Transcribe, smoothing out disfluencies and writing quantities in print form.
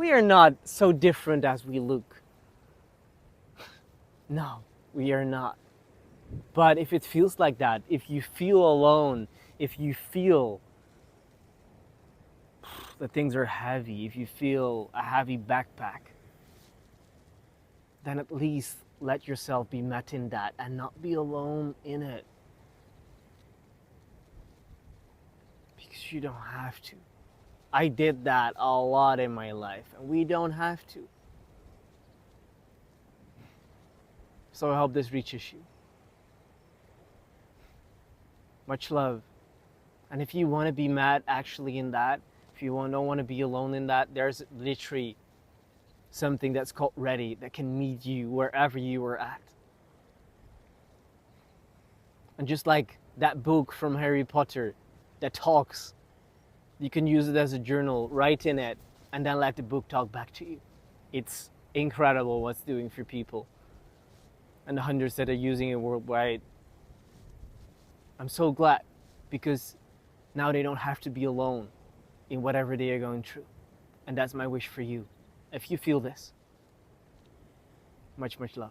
we are not so different as we look. No, we are not. But if it feels like that, if you feel alone, if you feel that things are heavy, if you feel a heavy backpack, then at least let yourself be met in that and not be alone in it. Because you don't have to. I did that a lot in my life, and we don't have to. So I hope this reaches you. Much love. And if you want to be mad actually in that, if you don't want to be alone in that, there's literally something that's called Ready that can meet you wherever you are at. And just like that book from Harry Potter that talks, you can use it as a journal, write in it, and then let the book talk back to you. It's incredible what's doing for people. And the hundreds that are using it worldwide. I'm so glad, because now they don't have to be alone in whatever they are going through. And that's my wish for you. If you feel this, much, much love.